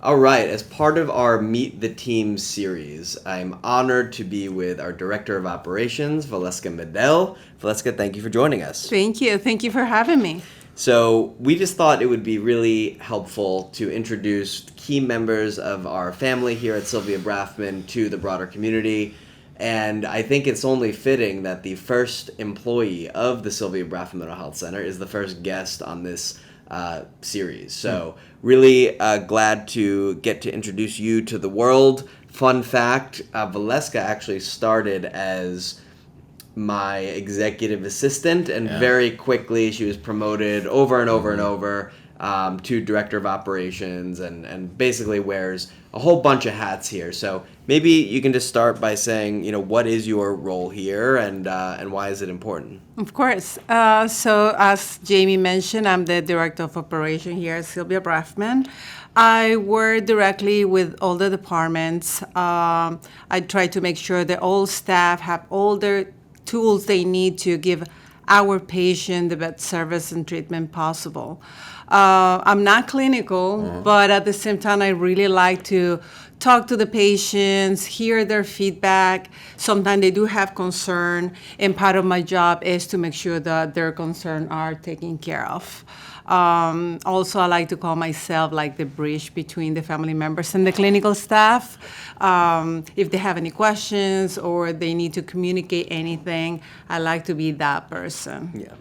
All right, as part of our Meet the Team series, I'm honored to be with our Director of Operations, Valeska Medel. Valeska, thank you for joining us. Thank you. Thank you for having me. So we just thought it would be really helpful to introduce key members of our family here at Sylvia Brafman to the broader community. And I think it's only fitting that the first employee of the Sylvia Brafman Mental Health Center is the first guest on this series. So really glad to get to introduce you to the world. Fun fact, Valeska actually started as my executive assistant, and very quickly she was promoted over and over and over to director of operations, and basically wears a whole bunch of hats here. So maybe you can just start by saying, what is your role here, and why is it important? Of course. So as Jamie mentioned, I'm the Director of Operation here at Sylvia Brafman. I work directly with all the departments. I try to make sure that all staff have all their tools they need to give our patient the best service and treatment possible. I'm not clinical, but at the same time, I really like to talk to the patients, hear their feedback. Sometimes they do have concern, and part of my job is to make sure that their concerns are taken care of. Also, I like to call myself like the bridge between the family members and the clinical staff. If they have any questions or they need to communicate anything, I like to be that person. Yeah.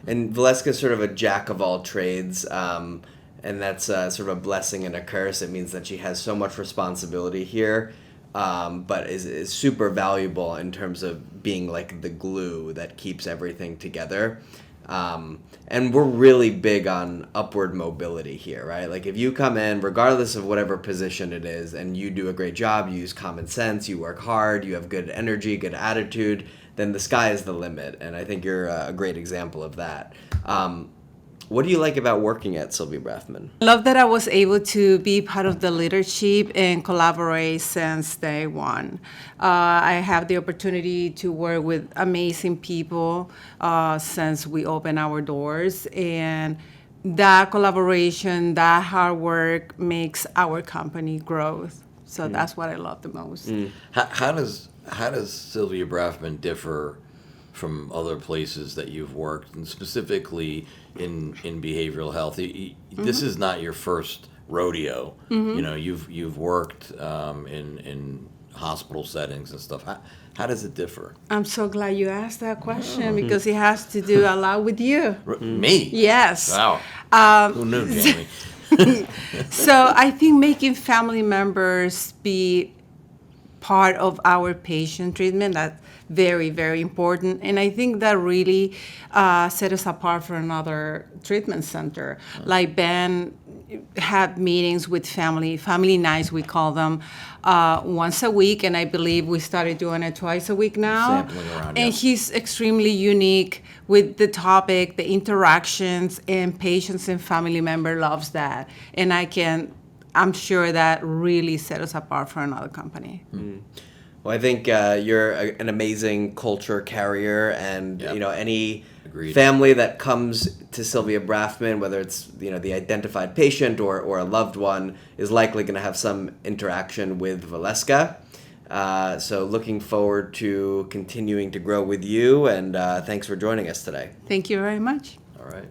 And Valeska's sort of a jack of all trades, and that's sort of a blessing and a curse. It means that she has so much responsibility here, but is super valuable in terms of being like the glue that keeps everything together. And we're really big on upward mobility here, right? Like if you come in, regardless of whatever position it is, and you do a great job, you use common sense, you work hard, you have good energy, good attitude, then the sky is the limit. And I think you're a great example of that. What do you like about working at Sylvia Brafman? I love that I was able to be part of the leadership and collaborate since day one. I have the opportunity to work with amazing people since we opened our doors, and that collaboration, that hard work makes our company grow. So that's what I love the most. How does Sylvia Brafman differ from other places that you've worked, and specifically in behavioral health? This is not your first rodeo. You've worked in hospital settings and stuff. How does it differ? I'm so glad you asked that question because it has to do a lot with you. Me? Yes. Wow. Who knew, Jamie? So I think making family members be part of our patient treatment, that's very, very important. And I think that really set us apart from another treatment center. Like Ben had meetings with family nights, we call them, once a week. And I believe we started doing it twice a week now. Sampling around, and he's extremely unique with the topic, the interactions, and patients and family member loves that. And I'm sure that really set us apart from another company. Well, I think you're an amazing culture carrier, and any Agreed. family that comes to Sylvia Brafman, whether it's the identified patient or a loved one, is likely going to have some interaction with Valeska. So looking forward to continuing to grow with you, and thanks for joining us today. Thank you very much. All right.